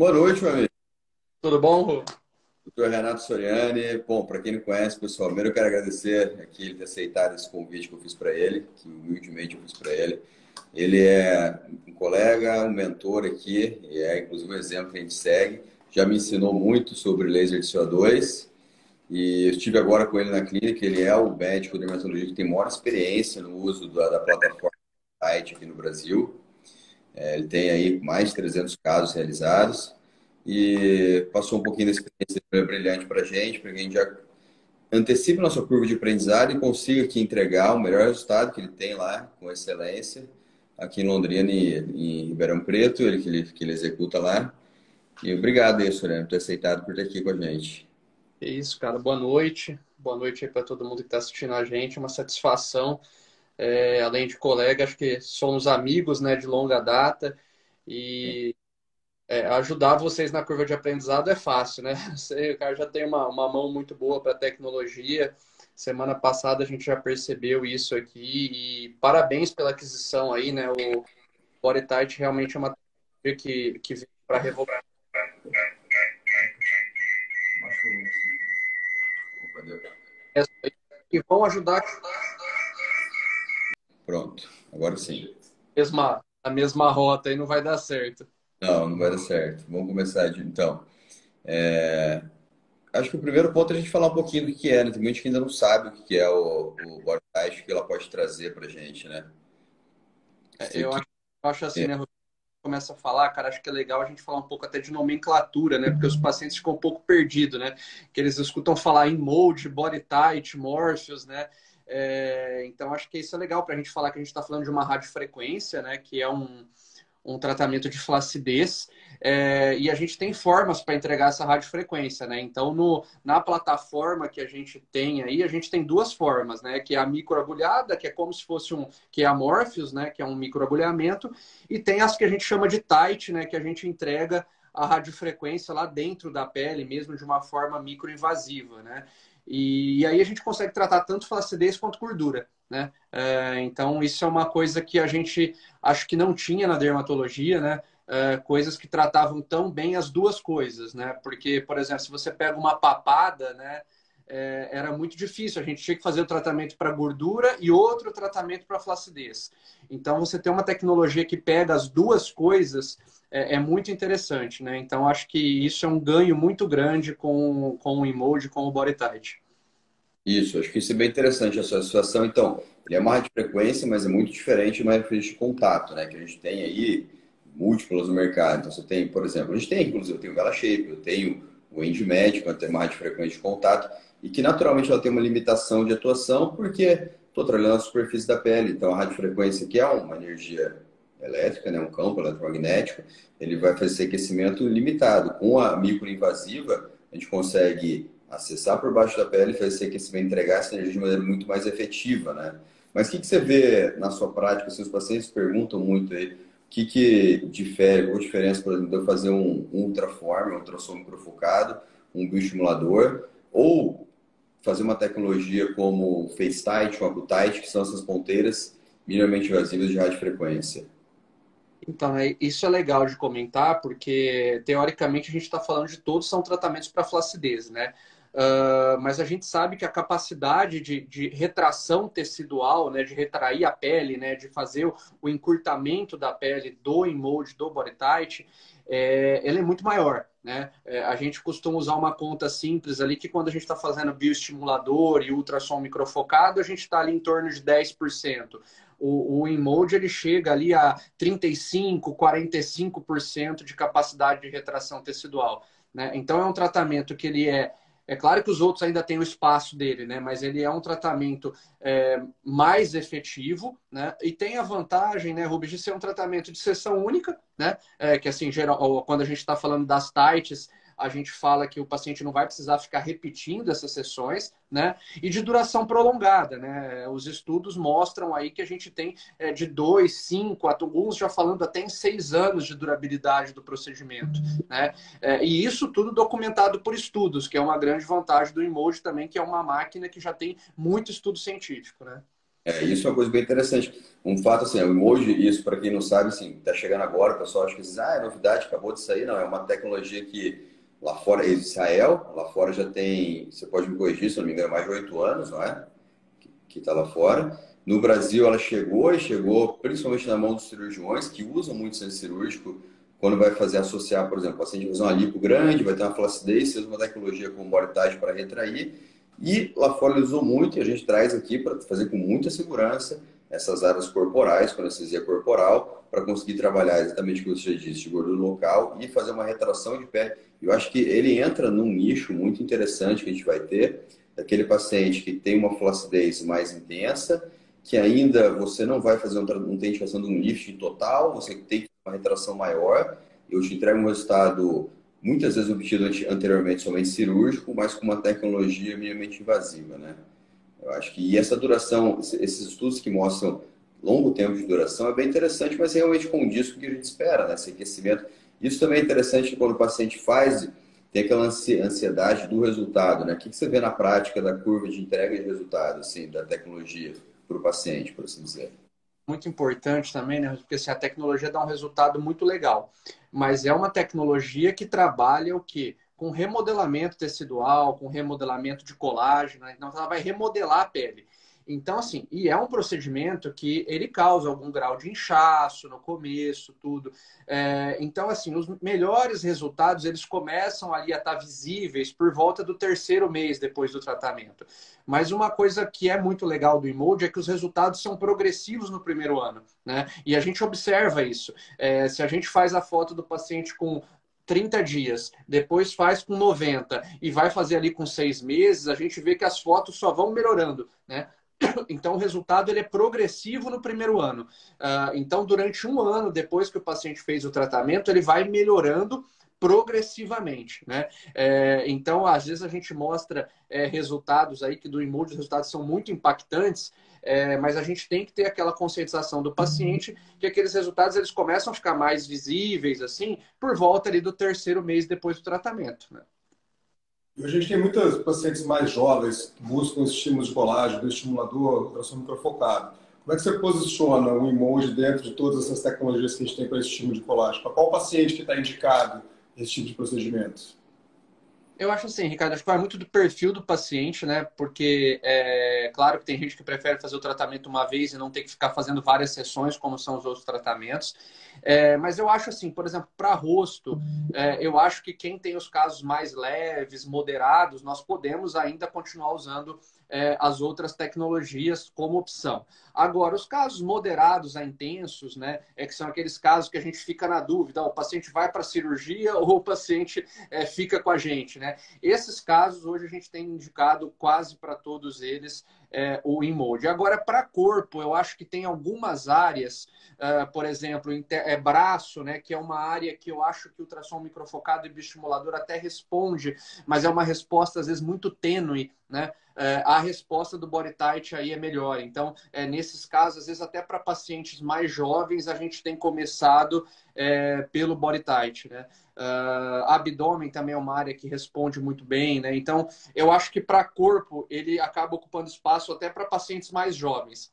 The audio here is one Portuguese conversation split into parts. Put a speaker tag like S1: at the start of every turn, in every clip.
S1: Boa noite, meu amigo.
S2: Tudo bom, Rô?
S1: Doutor Renato Soriani. Bom, para quem não conhece, pessoal, primeiro eu quero agradecer aqui ele ter aceitado esse convite que eu fiz para ele, que humildemente eu fiz para ele. Ele é um colega, um mentor aqui, e é inclusive um exemplo que a gente segue. Já me ensinou muito sobre laser de CO2 e eu estive agora com ele na clínica. Ele é o médico dermatologista que tem maior experiência no uso da plataforma Light aqui no Brasil. Ele tem aí mais de 300 casos realizados e passou um pouquinho da experiência brilhante para a gente já antecipe nossa curva de aprendizado e consiga aqui entregar o melhor resultado que ele tem lá, com excelência, aqui em Londrina e em Ribeirão Preto, ele executa lá. E obrigado aí, Soriano, por ter aceitado por estar aqui com a gente.
S2: É isso, cara. Boa noite. Boa noite aí para todo mundo que está assistindo a gente. É uma satisfação. Além de colega, acho que somos amigos, né, de longa data. E ajudar vocês na curva de aprendizado é fácil, né? Você, o cara já tem uma mão muito boa para tecnologia. Semana passada a gente já percebeu isso aqui. E parabéns pela aquisição aí, né? O BodyTite realmente é uma tecnologia que veio para revolucionar. E vão ajudar
S1: Pronto, agora sim.
S2: a mesma rota e não vai dar certo.
S1: Não, não vai dar certo. Vamos começar então. Acho que o primeiro ponto é a gente falar um pouquinho do que é, né? Tem muita gente que ainda não sabe o que é o Bordage, o que ela pode trazer pra gente, né? Você
S2: Eu
S1: que
S2: acho, eu acho assim, né, Rodrigo? Começa a falar, cara, acho que é legal a gente falar um pouco até de nomenclatura, né? Porque os pacientes ficam um pouco perdidos, né? Que eles escutam falar em molde, body tight, Morpheus, né? Então acho que isso é legal para a gente falar que a gente está falando de uma radiofrequência, né? Que é um tratamento de flacidez, e a gente tem formas para entregar essa radiofrequência, né? Então, na plataforma que a gente tem aí, a gente tem duas formas, né? Que é a microagulhada, que é como se fosse que é a Morpheus, né? Que é um microagulhamento, e tem as que a gente chama de tight, né? Que a gente entrega a radiofrequência lá dentro da pele, mesmo de uma forma microinvasiva, né? E aí a gente consegue tratar tanto flacidez quanto gordura, né? Então, isso é uma coisa que a gente acho que não tinha na dermatologia, né? Coisas que tratavam tão bem as duas coisas, né? Porque, por exemplo, se você pega uma papada, né? Era muito difícil. A gente tinha que fazer o tratamento para gordura e outro tratamento para flacidez. Então, você ter uma tecnologia que pega as duas coisas é muito interessante, né? Então, acho que isso é um ganho muito grande com o Emoji, com o BodyTite.
S1: Isso, acho que isso é bem interessante a sua situação. Então, ele é uma radiofrequência, mas é muito diferente de uma frequência de contato, né? Que a gente tem aí múltiplas no mercado. Então, você tem, por exemplo, a gente tem, inclusive, eu tenho o Vela Shape, eu tenho o End Medical, tem uma radiofrequência de contato, e que naturalmente ela tem uma limitação de atuação, porque estou trabalhando a superfície da pele. Então, a radiofrequência, que é uma energia elétrica, né? Um campo eletromagnético, ele vai fazer esse aquecimento limitado. Com a microinvasiva, a gente consegue acessar por baixo da pele e fazer esse aquecimento, entregar essa energia de maneira muito mais efetiva, né? Mas o que você vê na sua prática? Seus pacientes perguntam muito aí, o que difere, qual a diferença, por exemplo, de eu fazer um ultraform, um ultrassom microfocado, um bioestimulador, ou fazer uma tecnologia como FaceTite ou AcuTite, que são essas ponteiras minimamente invasivas de radiofrequência.
S2: Então, isso é legal de comentar, porque teoricamente a gente está falando de todos são tratamentos para flacidez, né? Mas a gente sabe que a capacidade de retração tecidual, né, de retrair a pele, né, de fazer o encurtamento da pele do Emolde, do BodyTite, ele é muito maior, né? A gente costuma usar uma conta simples ali que quando a gente está fazendo bioestimulador e ultrassom microfocado, a gente está ali em torno de 10%. O InMode ele chega ali a 35, 45% de capacidade de retração tecidual, né? Então é um tratamento que ele é claro que os outros ainda têm o espaço dele, né? Mas ele é um tratamento mais efetivo, né? E tem a vantagem, né, Rubens, de ser um tratamento de sessão única, né? Que assim, geral, quando a gente está falando das tights, a gente fala que o paciente não vai precisar ficar repetindo essas sessões, né? E de duração prolongada, né? Os estudos mostram aí que a gente tem de 2, 5, alguns já falando até em 6 anos de durabilidade do procedimento, né? E isso tudo documentado por estudos, que é uma grande vantagem do Emoji também, que é uma máquina que já tem muito estudo científico, né?
S1: Isso é uma coisa bem interessante. Um fato assim, o emoji, isso para quem não sabe, assim, está chegando agora, o pessoal acha que é novidade, acabou de sair. Não, é uma tecnologia que lá fora, em Israel, lá fora já tem, você pode me corrigir, se eu não me engano, mais de 8 anos, não é? Que está lá fora. No Brasil, ela chegou e chegou principalmente na mão dos cirurgiões, que usam muito centro cirúrgico quando vai fazer associar, por exemplo, o paciente vai fazer uma lipo grande, vai ter uma flacidez, você usa uma tecnologia com body tight para retrair. E lá fora ele usou muito e a gente traz aqui para fazer com muita segurança essas áreas corporais, com anestesia corporal, para conseguir trabalhar exatamente o que você disse, de gordura local e fazer uma retração de pele. Eu acho que ele entra num nicho muito interessante que a gente vai ter, daquele paciente que tem uma flacidez mais intensa, que ainda você não vai fazer não tem indicação de um lifting total, você tem uma retração maior. Eu te entrego um resultado muitas vezes obtido anteriormente somente cirúrgico, mas com uma tecnologia minimamente invasiva, né? Eu acho que essa duração, esses estudos que mostram longo tempo de duração é bem interessante, mas realmente condiz com o que a gente espera, né? Esse aquecimento. Isso também é interessante quando o paciente faz, tem aquela ansiedade do resultado, né? O que você vê na prática da curva de entrega de resultado, assim, da tecnologia para o paciente, por assim dizer?
S2: Muito importante também, né? Porque assim, a tecnologia dá um resultado muito legal, mas é uma tecnologia que trabalha o quê? Com remodelamento tecidual, com remodelamento de colágeno, né? Então ela vai remodelar a pele. Então, assim, e é um procedimento que ele causa algum grau de inchaço no começo, tudo. Então, assim, os melhores resultados, eles começam ali a estar visíveis por volta do terceiro mês depois do tratamento. Mas uma coisa que é muito legal do Emoji é que os resultados são progressivos no primeiro ano, né? E a gente observa isso. Se a gente faz a foto do paciente com 30 dias, depois faz com 90 e vai fazer ali com 6 meses, a gente vê que as fotos só vão melhorando, né? Então, o resultado ele é progressivo no primeiro ano. Então, durante um ano, depois que o paciente fez o tratamento, ele vai melhorando progressivamente, né? Então, às vezes a gente mostra resultados aí que do Emoji, os resultados são muito impactantes, mas a gente tem que ter aquela conscientização do paciente que aqueles resultados eles começam a ficar mais visíveis assim por volta ali do terceiro mês depois do tratamento, né?
S3: E hoje a gente tem muitos pacientes mais jovens que buscam estímulos de colágeno, do estimulador, ultrassom microfocado. Como é que você posiciona o emoji dentro de todas essas tecnologias que a gente tem para esse estímulo de colágeno? Para qual paciente que está indicado esse tipo de procedimento?
S2: Eu acho assim, Ricardo, acho que vai muito do perfil do paciente, né? Porque claro que tem gente que prefere fazer o tratamento uma vez e não ter que ficar fazendo várias sessões, como são os outros tratamentos. Mas eu acho assim, por exemplo, para rosto, eu acho que quem tem os casos mais leves, moderados, nós podemos ainda continuar usando as outras tecnologias como opção. Agora, os casos moderados a intensos, né? Que são aqueles casos que a gente fica na dúvida, o paciente vai para a cirurgia ou o paciente fica com a gente, né? Esses casos, hoje a gente tem indicado quase para todos eles o InMode. Agora, para corpo, eu acho que tem algumas áreas, por exemplo, braço, né, que é uma área que eu acho que o ultrassom microfocado e bioestimulador até responde, mas é uma resposta, às vezes, muito tênue, né? A resposta do body tight aí é melhor. Então, nesses casos, às vezes até para pacientes mais jovens, a gente tem começado pelo body tight, né? Abdômen também é uma área que responde muito bem, né? Então, eu acho que para corpo ele acaba ocupando espaço até para pacientes mais jovens.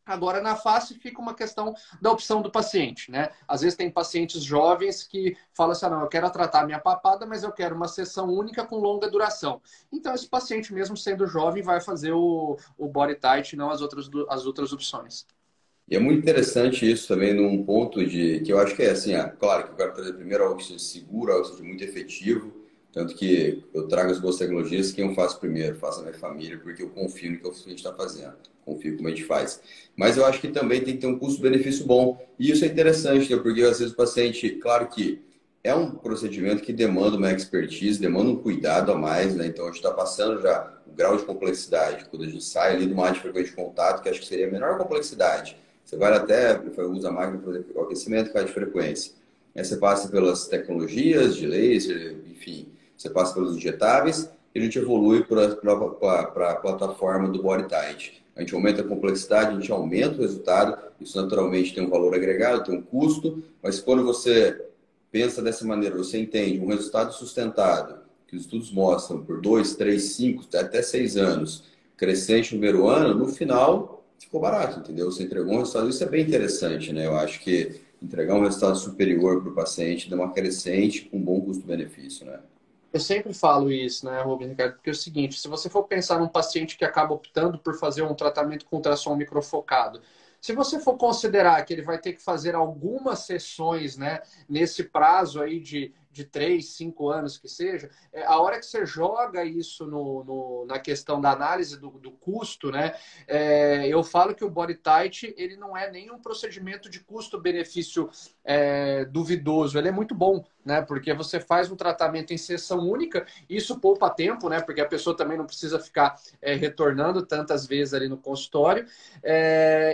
S2: Agora, na face fica uma questão da opção do paciente, né? Às vezes tem pacientes jovens que falam assim, não, eu quero tratar minha papada, mas eu quero uma sessão única com longa duração. Então, esse paciente, mesmo sendo jovem, vai fazer o body tight, não as outras opções.
S1: E é muito interessante isso também num ponto de que eu acho que é assim, claro que eu quero trazer primeiro algo que seja seguro, algo que seja muito efetivo, tanto que eu trago as boas tecnologias, quem eu faço primeiro, faço a minha família, porque eu confio no que a gente está fazendo, confio como a gente faz. Mas eu acho que também tem que ter um custo-benefício bom, e isso é interessante, né? Porque às vezes o paciente, claro que é um procedimento que demanda uma expertise, demanda um cuidado a mais, né? Então a gente está passando já o grau de complexidade, quando a gente sai ali do uma de frequente contato, que acho que seria a menor complexidade. Você vai até, usa a máquina para fazer o aquecimento, cai de frequência. Aí você passa pelas tecnologias de laser, enfim, você passa pelos injetáveis e a gente evolui para a plataforma do body tight. A gente aumenta a complexidade, a gente aumenta o resultado, isso naturalmente tem um valor agregado, tem um custo, mas quando você pensa dessa maneira, você entende um resultado sustentado, que os estudos mostram por 2, 3, 5, até 6 anos, crescente no primeiro ano, no final ficou barato, entendeu? Você entregou um resultado, isso é bem interessante, né? Eu acho que entregar um resultado superior para o paciente dá uma crescente com bom custo-benefício, né?
S2: Eu sempre falo isso, né, Rubens, Ricardo? Porque é o seguinte, se você for pensar num paciente que acaba optando por fazer um tratamento com ultrassom microfocado, se você for considerar que ele vai ter que fazer algumas sessões, né, nesse prazo aí de 3, 5 anos que seja, a hora que você joga isso na questão da análise do custo, né, eu falo que o Body Tight, ele não é nenhum procedimento de custo-benefício duvidoso, ele é muito bom, né, porque você faz um tratamento em sessão única, isso poupa tempo, né, porque a pessoa também não precisa ficar retornando tantas vezes ali no consultório,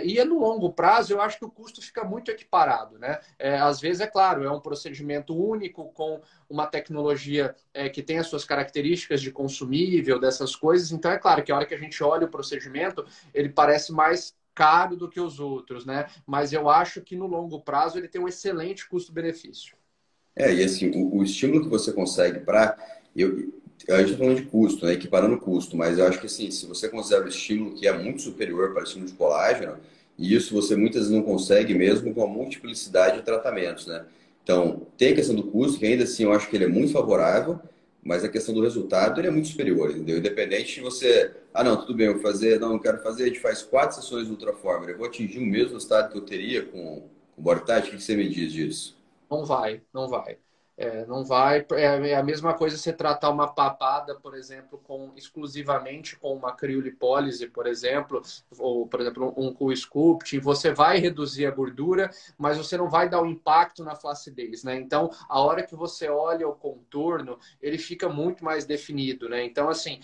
S2: e no longo prazo eu acho que o custo fica muito equiparado, né? Às vezes, é claro, é um procedimento único com uma tecnologia que tem as suas características de consumível, dessas coisas, então é claro que a hora que a gente olha o procedimento, ele parece mais caro do que os outros, né? Mas eu acho que no longo prazo ele tem um excelente custo-benefício.
S1: E assim, o estímulo que você consegue para. A gente está falando de custo, né? Equiparando o custo, mas eu acho que assim, se você considera o estímulo que é muito superior para o estímulo de colágeno, e isso você muitas vezes não consegue mesmo com a multiplicidade de tratamentos, né? Então, tem a questão do custo, que ainda assim eu acho que ele é muito favorável, mas a questão do resultado ele é muito superior, entendeu? Independente de você, não, tudo bem, eu vou fazer, não quero fazer, a gente faz 4 sessões do Ultraformer, eu vou atingir o mesmo resultado que eu teria com o Body Tight, o que você me diz disso?
S2: Não vai, não vai. Não vai. É a mesma coisa você tratar uma papada, por exemplo, exclusivamente com uma criolipólise, por exemplo, ou, por exemplo, um co-sculpting. Você vai reduzir a gordura, mas você não vai dar o impacto na flacidez, né? Então, a hora que você olha o contorno, ele fica muito mais definido, né? Então, assim,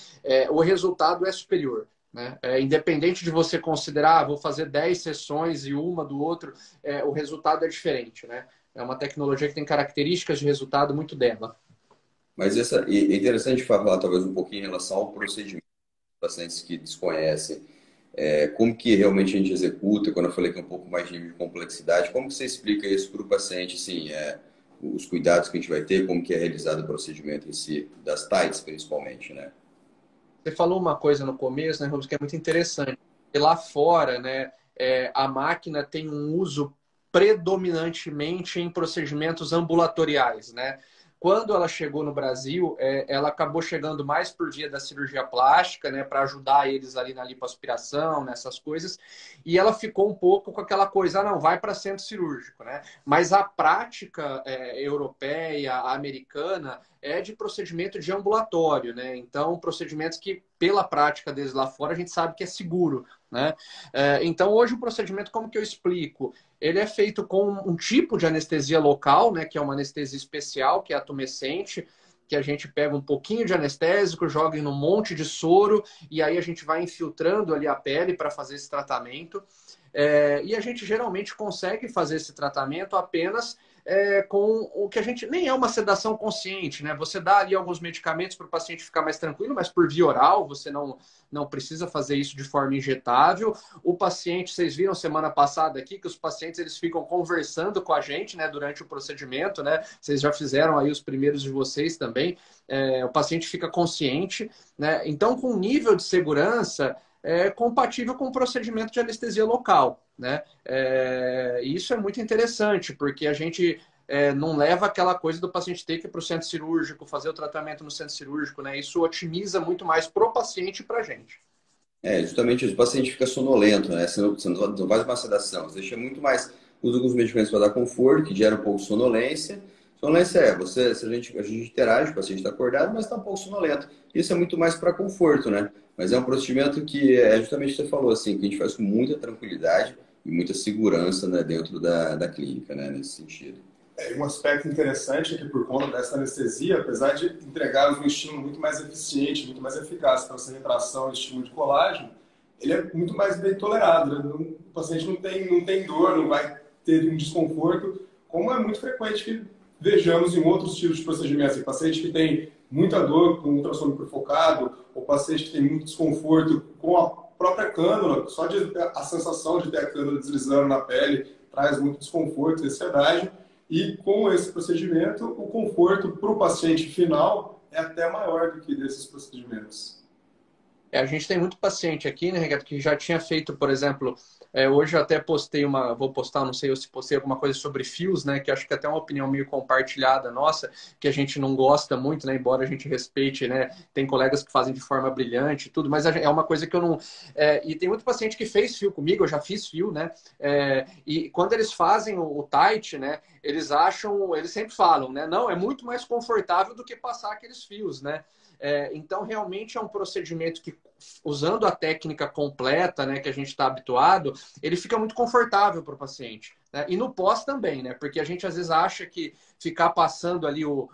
S2: o resultado é superior. Né? Independente de você considerar, vou fazer 10 sessões e uma do outro, o resultado é diferente, né? É uma tecnologia que tem características de resultado muito dela.
S1: Mas é interessante falar talvez um pouquinho em relação ao procedimento dos pacientes que desconhecem. Como que realmente a gente executa, quando eu falei que é um pouco mais de nível de complexidade, como que você explica isso para o paciente, assim, os cuidados que a gente vai ter, como que é realizado o procedimento em si, das TIGHTs principalmente, né?
S2: Você falou uma coisa no começo, né, Rubens, que é muito interessante. E lá fora, né, a máquina tem um uso predominantemente em procedimentos ambulatoriais, né? Quando ela chegou no Brasil, ela acabou chegando mais por via da cirurgia plástica, né, para ajudar eles ali na lipoaspiração, nessas coisas, e ela ficou um pouco com aquela coisa, não, vai para centro cirúrgico, né? Mas a prática europeia, americana, é de procedimento de ambulatório, né? Então, procedimentos que, pela prática deles lá fora, a gente sabe que é seguro, né? Então, hoje o procedimento, como que eu explico? Ele é feito com um tipo de anestesia local, né? Que é uma anestesia especial, que é a tumescente, que a gente pega um pouquinho de anestésico, joga em um monte de soro, e aí a gente vai infiltrando ali a pele para fazer esse tratamento. E a gente geralmente consegue fazer esse tratamento apenas com o que a gente nem é uma sedação consciente, né? Você dá ali alguns medicamentos para o paciente ficar mais tranquilo, mas por via oral, você não precisa fazer isso de forma injetável. O paciente, vocês viram semana passada aqui que os pacientes eles ficam conversando com a gente, né, durante o procedimento, né? Vocês já fizeram aí os primeiros de vocês também. O paciente fica consciente, né? Então, com nível de segurança compatível com o procedimento de anestesia local, né? Isso é muito interessante, porque a gente não leva aquela coisa do paciente ter que ir para o centro cirúrgico, fazer o tratamento no centro cirúrgico, né? Isso otimiza muito mais para o paciente e para a gente.
S1: Justamente isso. O paciente fica sonolento, né? Você não faz uma sedação, você deixa muito mais, usa alguns medicamentos para dar conforto, que gera um pouco de sonolência. Sonolência se a gente interage, o paciente está acordado, mas está um pouco sonolento. Isso é muito mais para conforto, né? Mas é um procedimento que é justamente o que você falou, assim, que a gente faz com muita tranquilidade e muita segurança, né, dentro da clínica, né, nesse sentido.
S3: Um aspecto interessante é que, por conta dessa anestesia, apesar de entregar um estímulo muito mais eficiente, muito mais eficaz para essa retração e estímulo de colágeno, ele é muito mais bem tolerado. Né? O paciente não tem dor, não vai ter um desconforto, como é muito frequente que vejamos em outros tipos de procedimentos. Tem paciente que tem muita dor com ultrassom microfocado, ou paciente que tem muito desconforto com a própria cânula, só a sensação de ter a cânula deslizando na pele traz muito desconforto e ansiedade. E com esse procedimento, o conforto para o paciente final é até maior do que desses procedimentos.
S2: A gente tem muito paciente aqui, né, Renato, que já tinha feito, por exemplo, hoje eu até postei vou postar, não sei se postei alguma coisa sobre fios, né, que acho que até é uma opinião meio compartilhada nossa, que a gente não gosta muito, né, embora a gente respeite, né, tem colegas que fazem de forma brilhante e tudo, mas é uma coisa que eu não... e tem muito paciente que fez fio comigo, eu já fiz fio, né, e quando eles fazem o tight, né, eles sempre falam, né, não, é muito mais confortável do que passar aqueles fios, né, então, realmente é um procedimento que, usando a técnica completa, né, que a gente está habituado, ele fica muito confortável para o paciente, né? E no pós também, né? Porque a gente às vezes acha que ficar passando ali o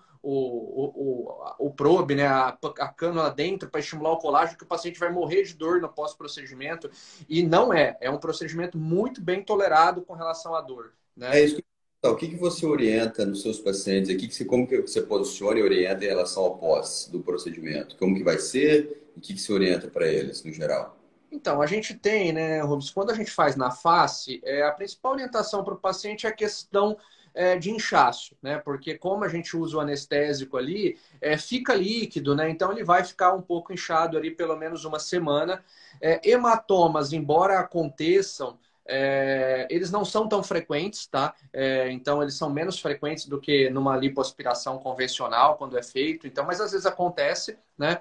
S2: probe, né, a cânula dentro para estimular o colágeno, que o paciente vai morrer de dor no pós-procedimento. E não é. É um procedimento muito bem tolerado com relação à dor, né?
S1: É isso que então, o que que você orienta nos seus pacientes? Como que você posiciona e orienta em relação ao pós do procedimento? Como que vai ser? E o que que você orienta para eles, no geral?
S2: Então, a gente tem, né, Rubens, quando a gente faz na face, a principal orientação para o paciente é a questão de inchaço, né? Porque como a gente usa o anestésico ali, fica líquido, né? Então ele vai ficar um pouco inchado ali pelo menos uma semana. Hematomas, embora aconteçam, eles não são tão frequentes, tá? Então eles são menos frequentes do que numa lipoaspiração convencional, quando é feito. Então, mas às vezes acontece, né?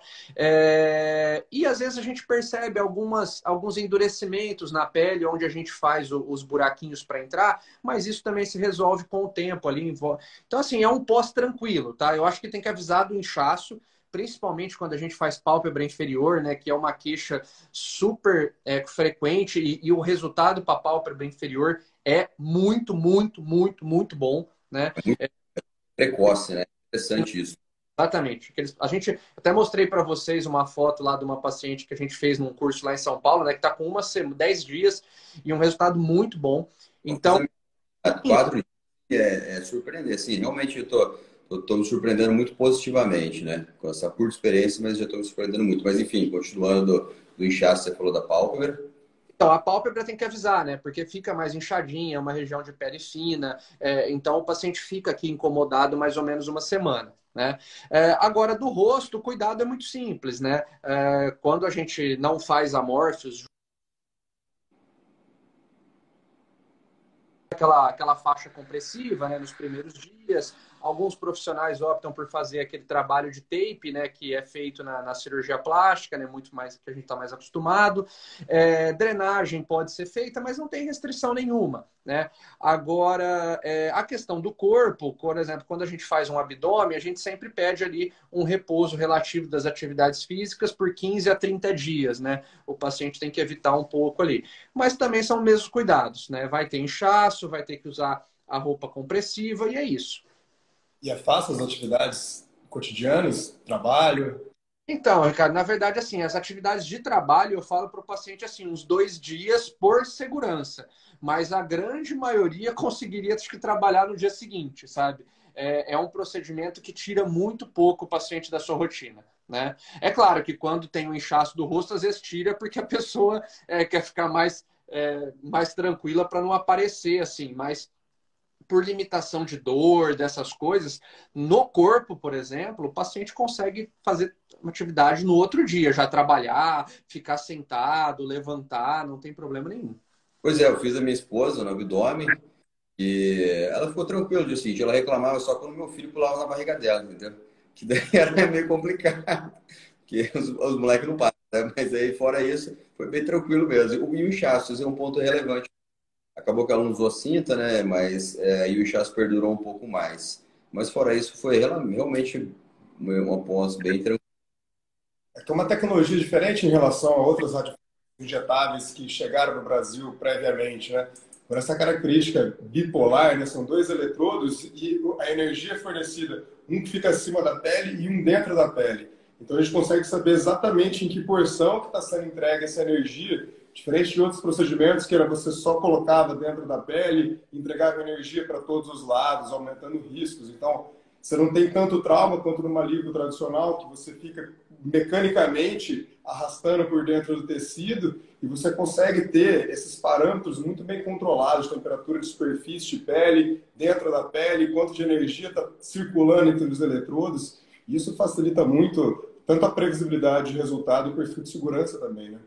S2: E às vezes a gente percebe alguns endurecimentos na pele, onde a gente faz os buraquinhos para entrar, mas isso também se resolve com o tempo ali. Então, assim, é um pós tranquilo, tá? Eu acho que tem que avisar do inchaço, principalmente quando a gente faz pálpebra inferior, né, que é uma queixa super frequente e o resultado para a pálpebra inferior é muito, muito, muito, muito bom, né?
S1: Precoce, né? Interessante isso.
S2: Exatamente. A gente até mostrei para vocês uma foto lá de uma paciente que a gente fez num curso lá em São Paulo, né, que está com 10 dias e um resultado muito bom. Então,
S1: 4 dias é surpreendente. Assim, realmente eu tô me surpreendendo muito positivamente, né? Com essa curta experiência, mas já estou me surpreendendo muito. Mas enfim, continuando do inchaço, você falou da pálpebra.
S2: então, a pálpebra tem que avisar, né? Porque fica mais inchadinha, é uma região de pele fina. Então, o paciente fica aqui incomodado mais ou menos uma semana, né? Agora, do rosto, o cuidado é muito simples, né? Quando a gente não faz amorfos, aquela faixa compressiva, né, nos primeiros dias. Alguns profissionais optam por fazer aquele trabalho de tape, né, que é feito na cirurgia plástica, né, muito mais que a gente está mais acostumado. Drenagem pode ser feita, mas não tem restrição nenhuma, né? Agora, a questão do corpo, por exemplo, quando a gente faz um abdômen, a gente sempre pede ali um repouso relativo das atividades físicas por 15 a 30 dias, né? O paciente tem que evitar um pouco ali. Mas também são os mesmos cuidados, né? Vai ter inchaço, vai ter que usar a roupa compressiva e é isso.
S3: E é fácil as atividades cotidianas, trabalho?
S2: Então, Ricardo, na verdade, assim, as atividades de trabalho eu falo para o paciente assim, uns 2 dias por segurança, mas a grande maioria conseguiria acho que trabalhar no dia seguinte, sabe? É um procedimento que tira muito pouco o paciente da sua rotina, né? É claro que quando tem um inchaço do rosto, às vezes tira porque a pessoa quer ficar mais tranquila para não aparecer assim, mas por limitação de dor, dessas coisas, no corpo, por exemplo, o paciente consegue fazer uma atividade no outro dia, já trabalhar, ficar sentado, levantar, não tem problema nenhum.
S1: Pois é, eu fiz a minha esposa no abdômen e ela ficou tranquila, disse assim, ela reclamava só quando meu filho pulava na barriga dela, entendeu? Que daí era meio complicado, porque os moleques não passam, né? Mas aí, fora isso, foi bem tranquilo mesmo. E o inchaço, esse é um ponto relevante. Acabou que ela não usou cinta, né? Mas aí o inchaço perdurou um pouco mais. Mas fora isso, foi realmente uma pós bem tranquila.
S3: É que é uma tecnologia diferente em relação a outras radiofrequências injetáveis que chegaram no Brasil previamente, né? Por essa característica bipolar, né? São dois eletrodos e a energia é fornecida, um que fica acima da pele e um dentro da pele. Então a gente consegue saber exatamente em que porção que está sendo entregue essa energia, diferente de outros procedimentos que era você só colocava dentro da pele, entregava energia para todos os lados, aumentando riscos. Então você não tem tanto trauma quanto numa lipo tradicional, que você fica mecanicamente arrastando por dentro do tecido e você consegue ter esses parâmetros muito bem controlados, temperatura de superfície de pele, dentro da pele, quanto de energia está circulando entre os eletrodos. Isso facilita muito tanto a previsibilidade de resultado e o perfil de segurança também, né?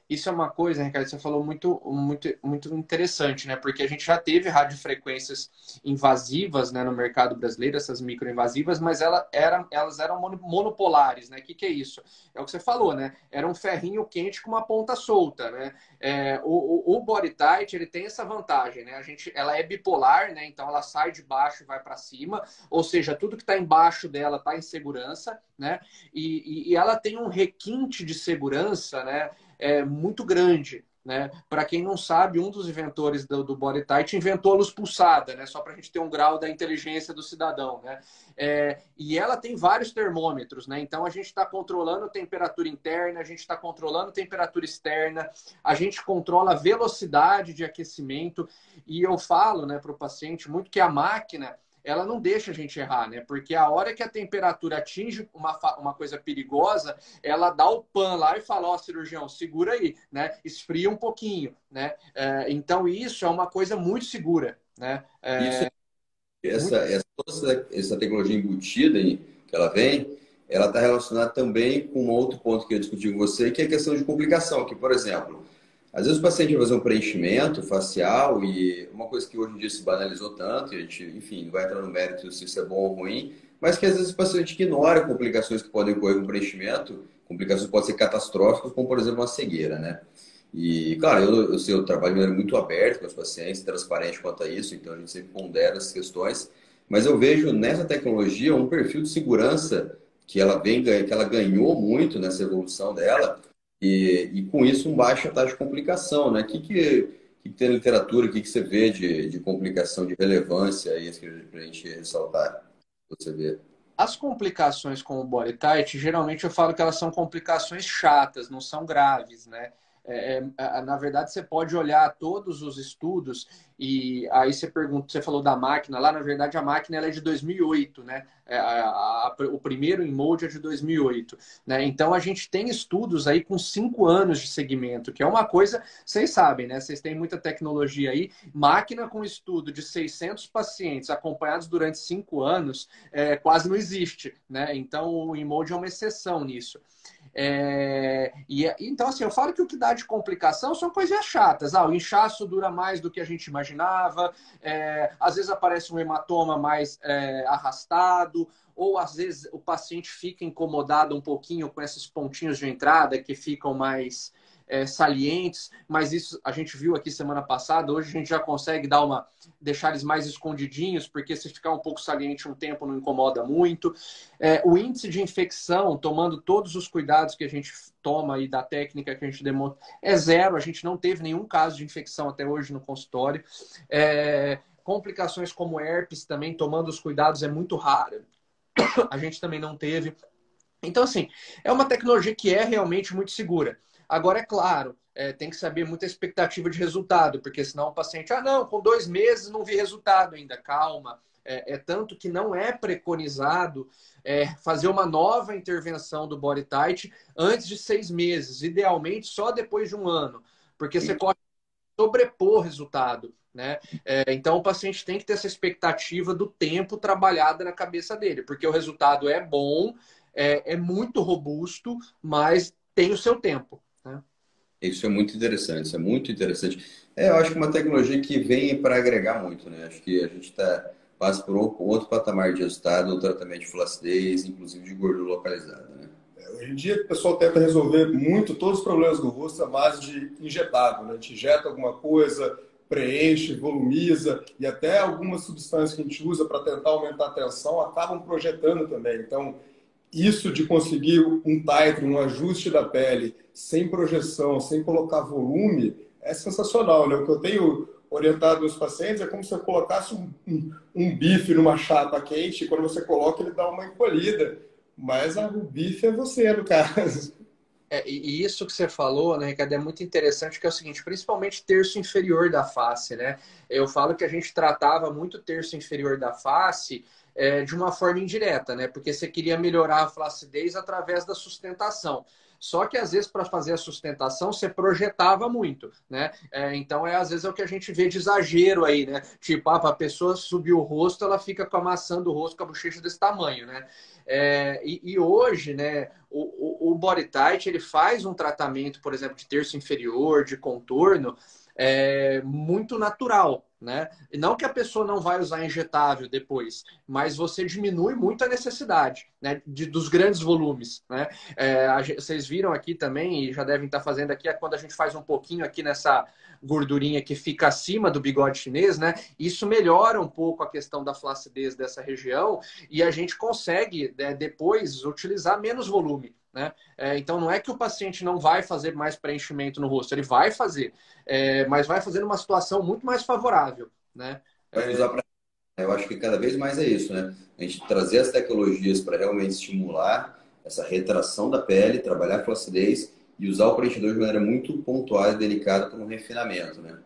S2: Isso é uma coisa, Ricardo, você falou muito interessante, né? Porque a gente já teve radiofrequências invasivas, né, no mercado brasileiro, essas microinvasivas, mas elas eram monopolares, né? O que é isso? É o que você falou, né? Era um ferrinho quente com uma ponta solta, né? O Body Tight, ele tem essa vantagem, né? Ela é bipolar, né? Então ela sai de baixo e vai para cima, ou seja, tudo que está embaixo dela está em segurança, né? E ela tem um requinte de segurança, né? Muito grande, né? Para quem não sabe, um dos inventores do Body Tight inventou a luz pulsada, né? Só para a gente ter um grau da inteligência do cidadão, né? E ela tem vários termômetros, né? Então a gente está controlando temperatura interna, a gente está controlando temperatura externa, a gente controla a velocidade de aquecimento. E eu falo, né, para o paciente muito que a máquina ela não deixa a gente errar, né? Porque a hora que a temperatura atinge uma coisa perigosa, ela dá o pan lá e fala, ó, cirurgião, segura aí, né? Esfria um pouquinho, né? Então isso é uma coisa muito segura, né?
S1: Isso,
S2: Muito...
S1: toda essa tecnologia embutida que ela vem, ela está relacionada também com um outro ponto que eu discuti com você, que é a questão de complicação, que, por exemplo, às vezes o paciente vai fazer um preenchimento facial e uma coisa que hoje em dia se banalizou tanto, e a gente, enfim, não vai entrar no mérito se isso é bom ou ruim, mas que às vezes o paciente ignora complicações que podem ocorrer com o preenchimento, complicações que podem ser catastróficas, como por exemplo uma cegueira, né? E, claro, eu sei, eu trabalho de maneira muito aberta com os pacientes, transparente quanto a isso, então a gente sempre pondera essas questões, mas eu vejo nessa tecnologia um perfil de segurança que ela ganhou muito nessa evolução dela, e com isso um baixa taxa de complicação, né? Que tem na literatura, o que você vê de complicação, de relevância aí, para a gente ressaltar, você vê?
S2: As complicações com o body tight, geralmente eu falo que elas são complicações chatas, não são graves, né? Na verdade, você pode olhar todos os estudos e aí você pergunta, você falou da máquina lá, na verdade a máquina ela é de 2008, né? O primeiro InMode é de 2008, né? Então a gente tem estudos aí com 5 anos de segmento, que é uma coisa, vocês sabem, né? Vocês têm muita tecnologia aí, máquina com estudo de 600 pacientes acompanhados durante 5 anos, quase não existe, né? Então o InMode é uma exceção nisso. Então, assim, eu falo que o que dá de complicação são coisas chatas. O inchaço dura mais do que a gente imaginava, às vezes aparece um hematoma mais arrastado, ou às vezes o paciente fica incomodado um pouquinho com esses pontinhos de entrada que ficam mais salientes, mas isso a gente viu aqui semana passada, hoje a gente já consegue deixar eles mais escondidinhos, porque se ficar um pouco saliente um tempo não incomoda muito. O índice de infecção, tomando todos os cuidados que a gente toma e da técnica que a gente demonstra, é zero, a gente não teve nenhum caso de infecção até hoje no consultório. Complicações como herpes também, tomando os cuidados, é muito raro. A gente também não teve. Então, assim, é uma tecnologia que é realmente muito segura. Agora, é claro, tem que saber muita expectativa de resultado, porque senão o paciente, não, com 2 meses não vi resultado ainda. Calma. Tanto que não é preconizado fazer uma nova intervenção do Body Tight antes de 6 meses, idealmente só depois de 1 ano, porque você pode sobrepor o resultado, né? Então o paciente tem que ter essa expectativa do tempo trabalhada na cabeça dele, porque o resultado é bom, é muito robusto, mas tem o seu tempo, né?
S1: Isso é muito interessante, isso é muito interessante. Eu acho que é uma tecnologia que vem para agregar muito, né? Acho que a gente passa por um outro patamar de resultado no tratamento de flacidez, inclusive de gordura localizada, né?
S3: Hoje em dia o pessoal tenta resolver muito todos os problemas do rosto à base de injetável, né? A gente injeta alguma coisa, preenche, volumiza e até algumas substâncias que a gente usa para tentar aumentar a tensão acabam projetando também. Então, isso de conseguir um titre, um ajuste da pele, sem projeção, sem colocar volume, é sensacional, né? O que eu tenho orientado meus pacientes é como se eu colocasse um bife numa chapa quente, e quando você coloca ele dá uma encolhida, mas o bife é você, no caso.
S2: E isso que você falou, né, Ricardo, é muito interessante, que é o seguinte, principalmente terço inferior da face, né? Eu falo que a gente tratava muito terço inferior da face de uma forma indireta, né? Porque você queria melhorar a flacidez através da sustentação. Só que às vezes para fazer a sustentação você projetava muito, né? Então às vezes é o que a gente vê de exagero aí, né? Tipo, para a pessoa subir o rosto, ela fica amassando o rosto com a bochecha desse tamanho, né? E hoje, né, o Body Tight, ele faz um tratamento, por exemplo, de terço inferior, de contorno, muito natural, né? E não que a pessoa não vai usar injetável depois, mas você diminui muito a necessidade, né, dos grandes volumes, né? Vocês viram aqui também, e já devem estar fazendo aqui, é quando a gente faz um pouquinho aqui nessa gordurinha que fica acima do bigode chinês, né? Isso melhora um pouco a questão da flacidez dessa região e a gente consegue, depois, utilizar menos volume, né? Então, não é que o paciente não vai fazer mais preenchimento no rosto, ele vai fazer, mas vai fazer numa situação muito mais favorável, né?
S1: Vai usar pra... Eu acho que cada vez mais é isso, né? A gente trazer as tecnologias para realmente estimular essa retração da pele, trabalhar a flacidez e usar o preenchedor de maneira muito pontual e delicada para um refinamento, né?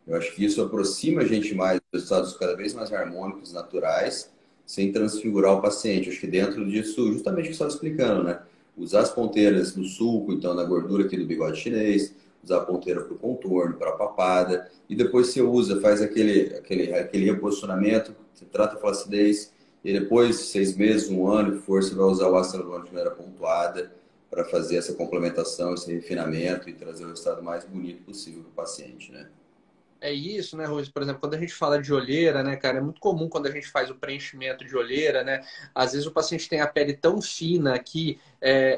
S1: Eu acho que isso aproxima a gente mais dos resultados cada vez mais harmônicos, naturais, sem transfigurar o paciente. Eu acho que dentro disso, justamente o que você estava explicando, né? Usar as ponteiras no sulco, então, na gordura aqui do bigode chinês, usar a ponteira para o contorno, para a papada, e depois você usa, faz aquele reposicionamento, você trata a flacidez, e depois, 6 meses, 1 ano, que for, você vai usar o ácido hialurônico de maneira pontuada para fazer essa complementação, esse refinamento e trazer o resultado mais bonito possível para o paciente, né?
S2: É isso, né, Rose? Por exemplo, quando a gente fala de olheira, né, cara, é muito comum quando a gente faz o preenchimento de olheira, né? Às vezes o paciente tem a pele tão fina aqui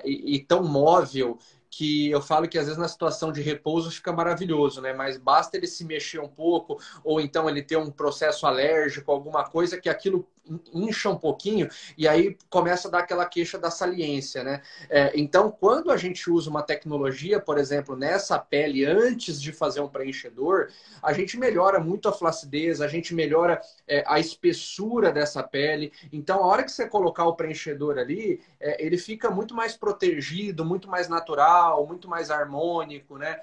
S2: e tão móvel que eu falo que às vezes na situação de repouso fica maravilhoso, né? Mas basta ele se mexer um pouco ou então ele ter um processo alérgico, alguma coisa que aquilo incha um pouquinho e aí começa a dar aquela queixa da saliência, né? Então, quando a gente usa uma tecnologia, por exemplo, nessa pele antes de fazer um preenchedor, a gente melhora muito a flacidez, a gente melhora a espessura dessa pele. Então, a hora que você colocar o preenchedor ali, ele fica muito mais protegido, muito mais natural, muito mais harmônico, né?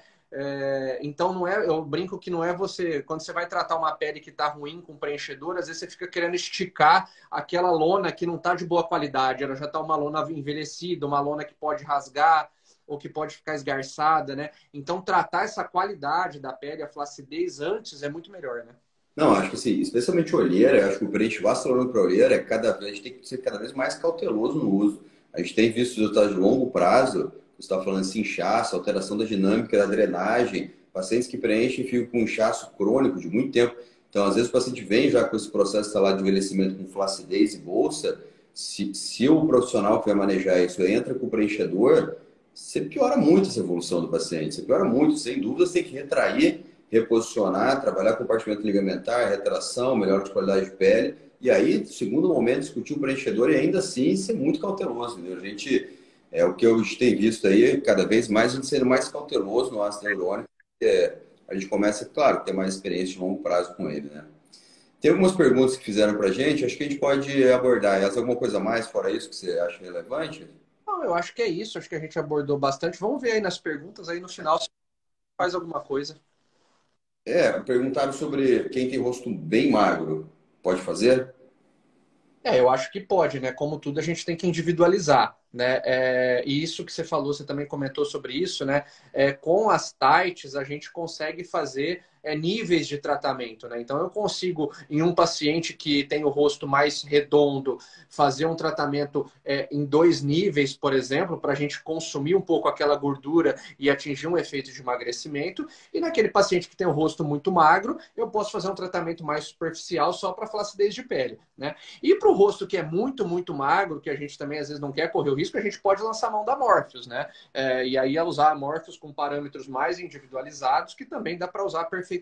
S2: Então não é, eu brinco que não é você, quando você vai tratar uma pele que está ruim com preenchedor, às vezes você fica querendo esticar aquela lona que não está de boa qualidade, ela já está uma lona envelhecida, uma lona que pode rasgar ou que pode ficar esgarçada, né? Então tratar essa qualidade da pele, a flacidez antes é muito melhor, né?
S1: Não, acho que assim, especialmente olheira, eu acho que o preenche vascular para olheira a gente tem que ser cada vez mais cauteloso no uso. A gente tem visto resultados de longo prazo, você está falando assim, inchaço, alteração da dinâmica da drenagem, pacientes que preenchem e ficam com inchaço crônico de muito tempo. Então, às vezes o paciente vem já com esse processo tá lá de envelhecimento com flacidez e bolsa, se o profissional que vai manejar isso entra com o preenchedor, você piora muito essa evolução do paciente, você piora muito, sem dúvida você tem que retrair, reposicionar, trabalhar compartimento ligamentar, retração, melhora de qualidade de pele, e aí, no segundo momento, discutir o preenchedor e ainda assim ser muito cauteloso, entendeu? A gente, o que a gente tem visto aí, cada vez mais a gente sendo mais cauteloso no ácido hialurônico, porque a gente começa, claro, a ter mais experiência de longo prazo com ele, né? Tem algumas perguntas que fizeram pra gente, acho que a gente pode abordar elas. Alguma coisa mais fora isso que você acha relevante?
S2: Não, eu acho que é isso, acho que a gente abordou bastante. Vamos ver aí nas perguntas, aí no final se faz alguma coisa.
S1: Perguntaram sobre quem tem rosto bem magro. Pode fazer?
S2: Eu acho que pode, né? Como tudo, a gente tem que individualizar, né? E isso que você falou, você também comentou sobre isso, né? Com as tights, a gente consegue fazer níveis de tratamento, né? Então, eu consigo, em um paciente que tem o rosto mais redondo, fazer um tratamento em 2 níveis, por exemplo, para a gente consumir um pouco aquela gordura e atingir um efeito de emagrecimento. E naquele paciente que tem o rosto muito magro, eu posso fazer um tratamento mais superficial só para flacidez de pele, né? E para o rosto que é muito, muito magro, que a gente também às vezes não quer correr o risco, a gente pode lançar mão da Morpheus, né? E aí usar a Morpheus com parâmetros mais individualizados, que também dá para usar perfeitamente.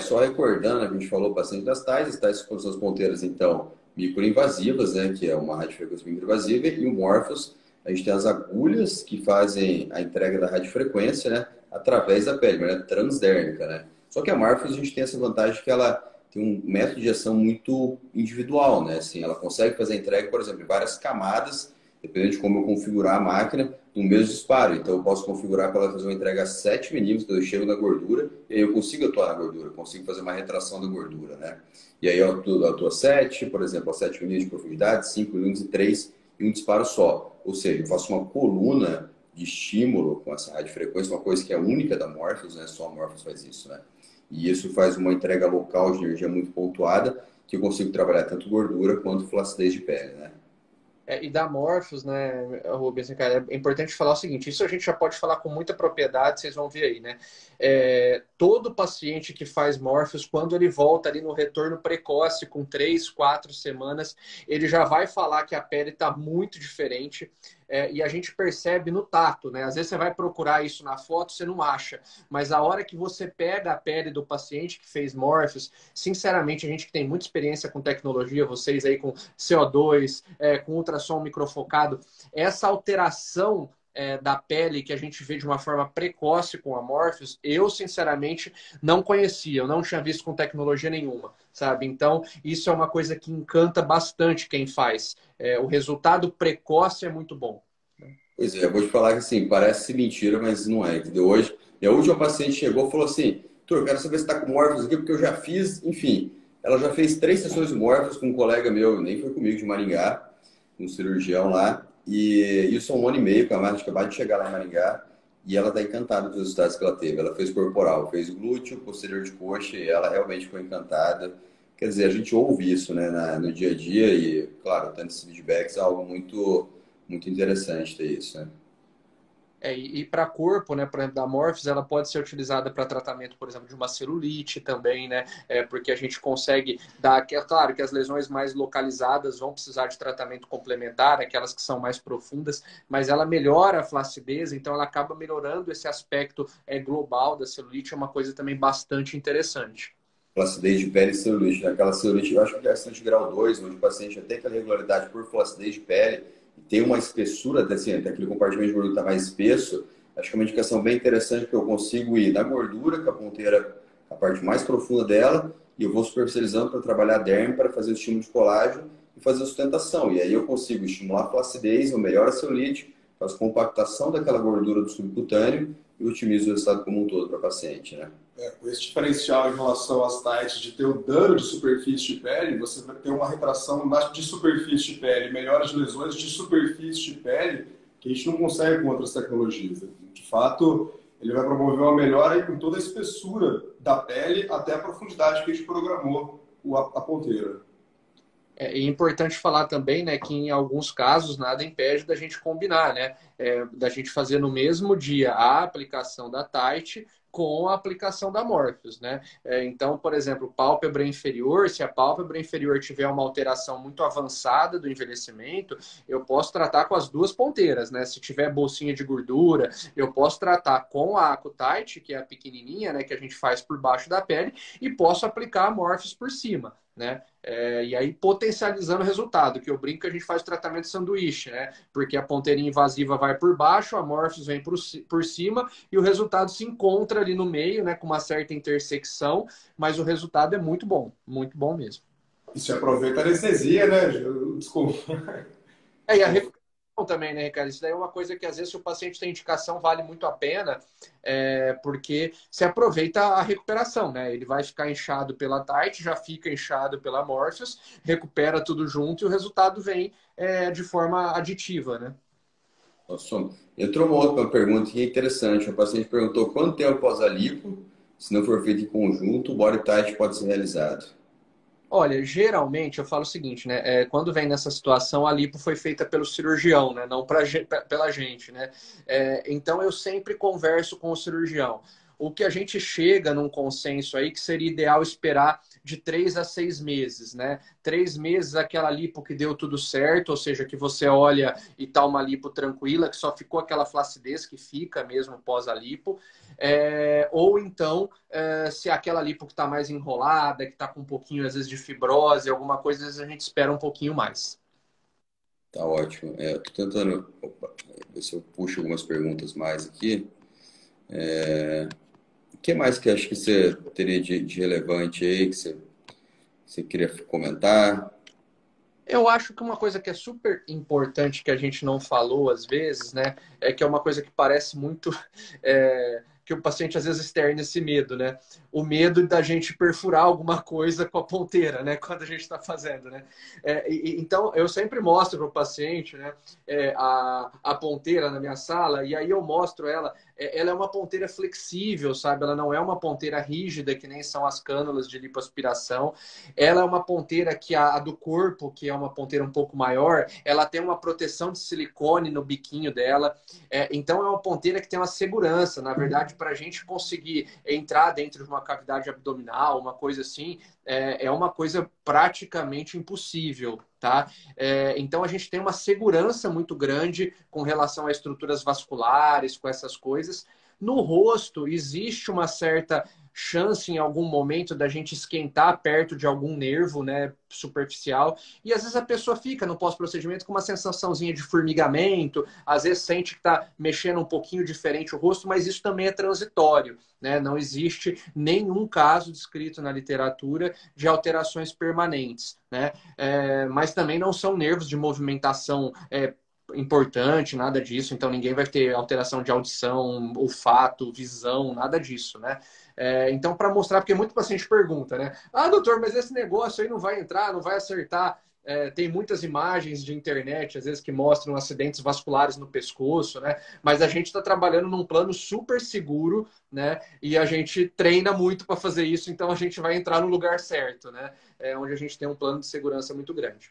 S1: Só recordando, a gente falou bastante das tais, as tais com suas ponteiras, então, microinvasivas, né, que é uma radiofrequência microinvasiva, e o Morpheus, a gente tem as agulhas que fazem a entrega da radiofrequência, né, através da pele, mas é transdérmica, né. Só que a Morpheus, a gente tem essa vantagem que ela tem um método de ação muito individual, né, assim, ela consegue fazer a entrega, por exemplo, em várias camadas dependendo de como eu configurar a máquina, no mesmo disparo. Então, eu posso configurar para ela fazer uma entrega a 7 milímetros, então eu chego na gordura, e aí eu consigo atuar na gordura, eu consigo fazer uma retração da gordura, né? E aí eu atuo a 7, por exemplo, a 7 milímetros de profundidade, 5 milímetros e 3, e um disparo só. Ou seja, eu faço uma coluna de estímulo com essa radiofrequência, uma coisa que é única da Morpheus, né? Só a Morpheus faz isso, né? E isso faz uma entrega local de energia muito pontuada, que eu consigo trabalhar tanto gordura quanto flacidez de pele, né?
S2: E da Morpheus, né, Rubens, cara, é importante falar o seguinte, isso a gente já pode falar com muita propriedade, vocês vão ver aí, né? Todo paciente que faz Morpheus, quando ele volta ali no retorno precoce, com 3, 4 semanas, ele já vai falar que a pele está muito diferente, e a gente percebe no tato, né? Às vezes você vai procurar isso na foto, você não acha, mas a hora que você pega a pele do paciente que fez Morpheus, sinceramente, a gente que tem muita experiência com tecnologia, vocês aí com CO2, com ultrassom microfocado, essa alteração da pele que a gente vê de uma forma precoce com a Morpheus, eu sinceramente não conhecia, eu não tinha visto com tecnologia nenhuma, sabe? Então, isso é uma coisa que encanta bastante quem faz. O resultado precoce é muito bom.
S1: Pois é, eu vou te falar que assim, parece mentira, mas não é, entendeu? Hoje, a última paciente chegou e falou assim, Doutor, eu quero saber se está com Morpheus aqui, porque eu já fiz, enfim, ela já fez 3 sessões de Morpheus com um colega meu, nem foi comigo, de Maringá, um cirurgião lá, e isso há 1 ano e meio, que a Marta acabou de chegar lá em Maringá, e ela está encantada dos resultados que ela teve. Ela fez corporal, fez glúteo, posterior de coxa, e ela realmente ficou encantada. Quer dizer, a gente ouve isso, né, no dia a dia, e, claro, tendo esses feedbacks é algo muito, muito interessante ter isso, né?
S2: E para corpo, né, por exemplo, da Morpheus, ela pode ser utilizada para tratamento, por exemplo, de uma celulite também, né? Porque a gente consegue dar. É claro que as lesões mais localizadas vão precisar de tratamento complementar, aquelas que são mais profundas, mas ela melhora a flacidez, então ela acaba melhorando esse aspecto global da celulite, é uma coisa também bastante interessante.
S1: Flacidez de pele e celulite. Aquela celulite, eu acho que é bastante grau 2, onde o paciente já tem aquela regularidade por flacidez de pele e tem uma espessura, assim, até aquele compartimento de gordura está mais espesso. Acho que é uma indicação bem interessante, porque eu consigo ir na gordura, com a ponteira, a parte mais profunda dela, e eu vou superficializando para trabalhar a derme, para fazer o estímulo de colágeno e fazer a sustentação. E aí eu consigo estimular a flacidez, eu melhoro a celulite, faço compactação daquela gordura do subcutâneo e otimizo o resultado como um todo para o paciente, né?
S3: Com esse diferencial em relação às tights de ter o dano de superfície de pele, você vai ter uma retração de superfície de pele, melhoras de lesões de superfície de pele, que a gente não consegue com outras tecnologias. De fato, ele vai promover uma melhora com toda a espessura da pele até a profundidade que a gente programou a ponteira.
S2: É importante falar também, né, que em alguns casos nada impede da gente combinar, né, da gente fazer no mesmo dia a aplicação da Tight com a aplicação da Morpheus, né? Então, por exemplo, pálpebra inferior, se a pálpebra inferior tiver uma alteração muito avançada do envelhecimento, eu posso tratar com as duas ponteiras, né? Se tiver bolsinha de gordura, eu posso tratar com a Acutite, que é a pequenininha, né, que a gente faz por baixo da pele, e posso aplicar a Morpheus por cima, né? E aí potencializando o resultado, que eu brinco que a gente faz o tratamento de sanduíche, né? Porque a ponteirinha invasiva vai por baixo, a Morpheus vem por cima e o resultado se encontra ali no meio, né? Com uma certa intersecção, mas o resultado é muito bom mesmo.
S3: E se aproveita a anestesia, né? Desculpa.
S2: E a recuperação também, né, Ricardo? Isso daí é uma coisa que às vezes se o paciente tem indicação vale muito a pena, porque se aproveita a recuperação, né? Ele vai ficar inchado pela Tight, já fica inchado pela Morpheus, recupera tudo junto e o resultado vem de forma aditiva, né?
S1: Nossa, entrou uma outra pergunta que é interessante. O paciente perguntou quanto tempo após a lipo, se não for feito em conjunto, o body tight pode ser realizado.
S2: Olha, geralmente eu falo o seguinte, né? Quando vem nessa situação, a lipo foi feita pelo cirurgião, né? Não pela gente, né? Então eu sempre converso com o cirurgião. O que a gente chega num consenso aí que seria ideal esperar de 3 a 6 meses, né? 3 meses aquela lipo que deu tudo certo, ou seja, que você olha e tá uma lipo tranquila, que só ficou aquela flacidez que fica mesmo pós a lipo. Ou então, se aquela lipo que está mais enrolada, que está com um pouquinho, às vezes, de fibrose, alguma coisa, às vezes a gente espera um pouquinho mais.
S1: Tá ótimo. Eu tô tentando ver se eu puxo algumas perguntas mais aqui. O que mais que acho que você teria de relevante aí, que você queria comentar?
S2: Eu acho que uma coisa que é super importante que a gente não falou às vezes, né, é que é uma coisa que parece muito que o paciente às vezes externa esse medo, né? O medo da gente perfurar alguma coisa com a ponteira, né? Quando a gente está fazendo, né? Então eu sempre mostro para o paciente, né, a ponteira na minha sala e aí eu mostro ela. Ela é uma ponteira flexível, sabe? Ela não é uma ponteira rígida que nem são as cânulas de lipoaspiração. Ela é uma ponteira que a do corpo, que é uma ponteira um pouco maior, ela tem uma proteção de silicone no biquinho dela. Então é uma ponteira que tem uma segurança. Na verdade, para a gente conseguir entrar dentro de uma cavidade abdominal, uma coisa assim, é uma coisa praticamente impossível, tá? Então a gente tem uma segurança muito grande com relação a estruturas vasculares, com essas coisas. No rosto, existe uma certa chance em algum momento da gente esquentar perto de algum nervo, né, superficial, e às vezes a pessoa fica no pós-procedimento com uma sensaçãozinha de formigamento, às vezes sente que está mexendo um pouquinho diferente o rosto, mas isso também é transitório, né? Não existe nenhum caso descrito na literatura de alterações permanentes, né? Mas também não são nervos de movimentação importante, nada disso, então ninguém vai ter alteração de audição, olfato, visão, nada disso, né? Então, para mostrar, porque muito paciente pergunta, né? Ah, doutor, mas esse negócio aí não vai entrar, não vai acertar. Tem muitas imagens de internet, às vezes, que mostram acidentes vasculares no pescoço, né? Mas a gente está trabalhando num plano super seguro, né? E a gente treina muito para fazer isso, então a gente vai entrar no lugar certo, né? Onde a gente tem um plano de segurança muito grande.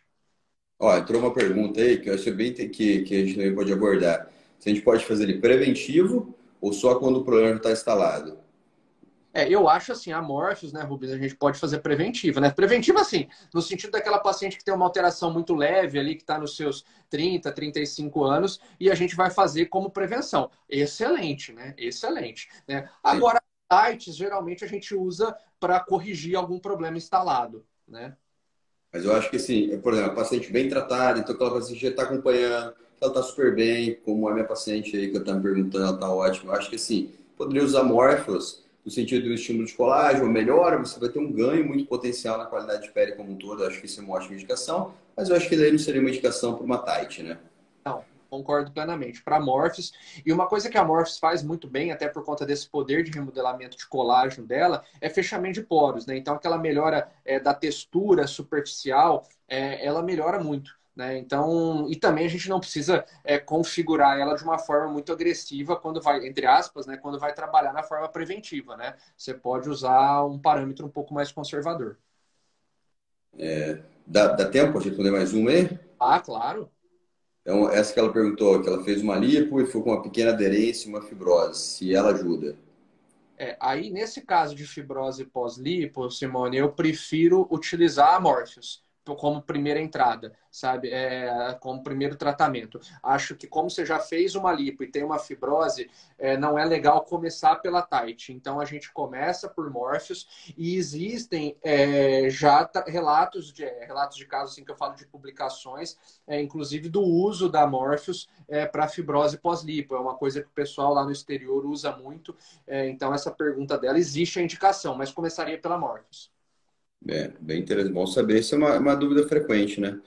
S1: Ó, entrou uma pergunta aí que eu acho bem que a gente também pode abordar. Se a gente pode fazer ele preventivo ou só quando o problema já está instalado?
S2: Eu acho assim, a Morpheus, né, Rubens, a gente pode fazer preventiva, né? Preventiva, assim, no sentido daquela paciente que tem uma alteração muito leve ali, que está nos seus 30, 35 anos, e a gente vai fazer como prevenção. Excelente, né? Excelente. Né?
S1: Sim.
S2: Agora, sites, geralmente a gente usa para corrigir algum problema instalado, né?
S1: Mas eu acho que assim, por exemplo, a paciente bem tratada, então aquela paciente já está acompanhando, ela está super bem, como a minha paciente aí que eu estava me perguntando, ela está ótima. Eu acho que assim, poderia usar Morpheus no sentido do estímulo de colágeno, melhora, você vai ter um ganho muito potencial na qualidade de pele como um todo. Eu acho que isso é uma ótima indicação, mas eu acho que daí não seria uma indicação para uma tight, né?
S2: Não, concordo plenamente. Para a Morpheus, e uma coisa que a Morpheus faz muito bem, até por conta desse poder de remodelamento de colágeno dela, é fechamento de poros, né? Então, aquela melhora da textura superficial, ela melhora muito. Né? Então, e também a gente não precisa configurar ela de uma forma muito agressiva quando vai, entre aspas, né, quando vai trabalhar na forma preventiva, né? Você pode usar um parâmetro um pouco mais conservador.
S1: Dá tempo a gente responder mais uma aí?
S2: Ah, claro.
S1: Então, essa que ela perguntou, que ela fez uma lipo e foi com uma pequena aderência e uma fibrose, se ela ajuda.
S2: Aí, nesse caso de fibrose pós-lipo, Simone, eu prefiro utilizar a Morpheus como primeira entrada, sabe? Como primeiro tratamento. Acho que como você já fez uma lipo e tem uma fibrose, não é legal começar pela Tight. Então, a gente começa por Morpheus e existem já relatos de casos assim, que eu falo de publicações, inclusive do uso da Morpheus para fibrose pós-lipo. É uma coisa que o pessoal lá no exterior usa muito. Então, essa pergunta dela, existe a indicação, mas começaria pela Morpheus.
S1: Bem interessante. Bom saber, isso é uma dúvida frequente, né?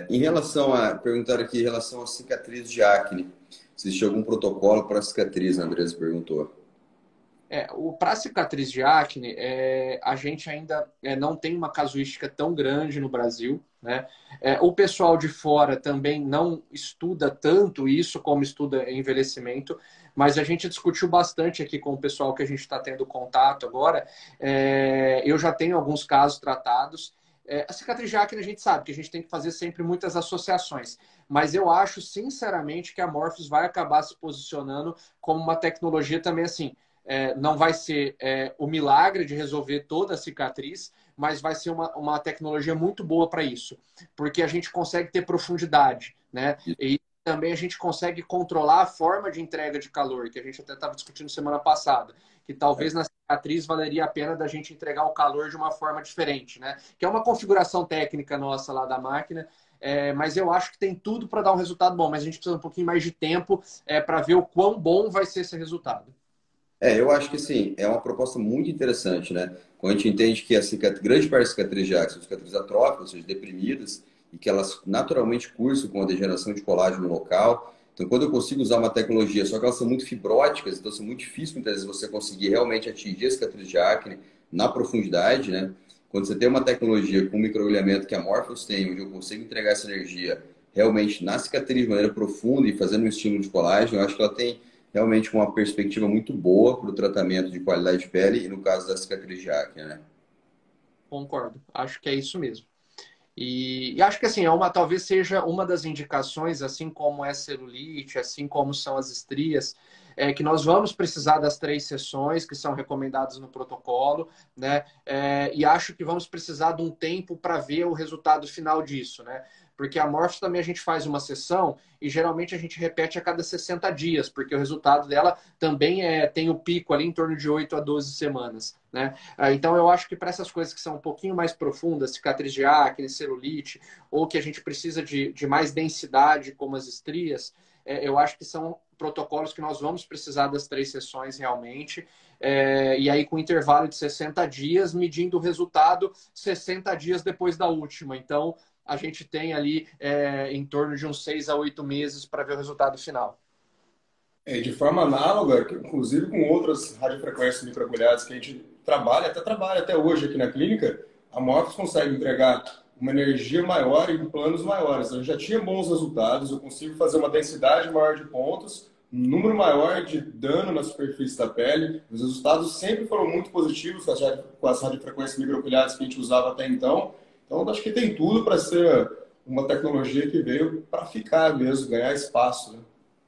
S1: Em relação a, perguntaram aqui em relação a cicatriz de acne, se existe algum protocolo para cicatriz, a Andresa perguntou.
S2: Para cicatriz de acne, a gente ainda não tem uma casuística tão grande no Brasil, né? O pessoal de fora também não estuda tanto isso como estuda envelhecimento, mas a gente discutiu bastante aqui com o pessoal que a gente está tendo contato agora. Eu já tenho alguns casos tratados. A cicatriz de acne a gente sabe que a gente tem que fazer sempre muitas associações, mas eu acho sinceramente que a Morpheus vai acabar se posicionando como uma tecnologia também assim. Não vai ser o milagre de resolver toda a cicatriz, mas vai ser uma tecnologia muito boa para isso, porque a gente consegue ter profundidade, né? E também a gente consegue controlar a forma de entrega de calor, que a gente até estava discutindo semana passada, que talvez na cicatriz valeria a pena da gente entregar o calor de uma forma diferente, né? Que é uma configuração técnica nossa lá da máquina, mas eu acho que tem tudo para dar um resultado bom, mas a gente precisa um pouquinho mais de tempo para ver o quão bom vai ser esse resultado.
S1: Eu acho que sim, é uma proposta muito interessante, né? Quando a gente entende que grande parte das cicatrizes de acne são cicatrizes atróficas, ou seja, deprimidas, e que elas naturalmente cursam com a degeneração de colágeno local. Então, quando eu consigo usar uma tecnologia, só que elas são muito fibróticas, então são muito difícil muitas vezes você conseguir realmente atingir a cicatriz de acne na profundidade, né? Quando você tem uma tecnologia com microagulhamento que a Morpheus tem, onde eu consigo entregar essa energia realmente na cicatriz de maneira profunda e fazendo um estímulo de colágeno, eu acho que ela tem realmente uma perspectiva muito boa para o tratamento de qualidade de pele e no caso da cicatriz de acne, né?
S2: Concordo. Acho que é isso mesmo. E acho que assim, talvez seja uma das indicações, assim como é celulite, assim como são as estrias, que nós vamos precisar das 3 sessões que são recomendadas no protocolo, né? E acho que vamos precisar de um tempo para ver o resultado final disso, né? Porque a Morph também a gente faz uma sessão e geralmente a gente repete a cada 60 dias, porque o resultado dela também tem o pico ali em torno de 8 a 12 semanas, né? Então, eu acho que para essas coisas que são um pouquinho mais profundas, cicatriz de acne, celulite, ou que a gente precisa de mais densidade, como as estrias, eu acho que são protocolos que nós vamos precisar das 3 sessões realmente. E aí, com intervalo de 60 dias, medindo o resultado 60 dias depois da última. Então, a gente tem ali em torno de uns 6 a 8 meses para ver o resultado final.
S3: De forma análoga, inclusive com outras radiofrequências microagulhadas que a gente trabalha até hoje aqui na clínica, a Morpheus consegue entregar uma energia maior em planos maiores. A gente já tinha bons resultados, eu consigo fazer uma densidade maior de pontos, um número maior de dano na superfície da pele. Os resultados sempre foram muito positivos com as radiofrequências microagulhadas que a gente usava até então. Então, acho que tem tudo para ser uma tecnologia que veio para ficar mesmo, ganhar espaço, né?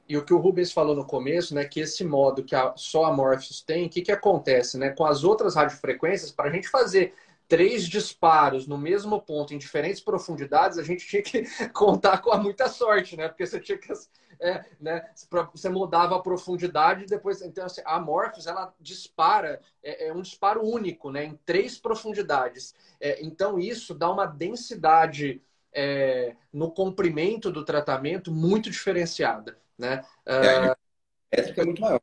S2: E o que o Rubens falou no começo, né, que esse modo que só a Morpheus tem, o que acontece, né? Com as outras radiofrequências, para a gente fazer 3 disparos no mesmo ponto, em diferentes profundidades, a gente tinha que contar com muita sorte, né? Porque você tinha que... né, você mudava a profundidade e depois... Então, assim, a Morpheus, ela dispara, um disparo único, né? Em 3 profundidades. Então, isso dá uma densidade no comprimento do tratamento muito diferenciada, né?
S1: A elétrica é muito maior.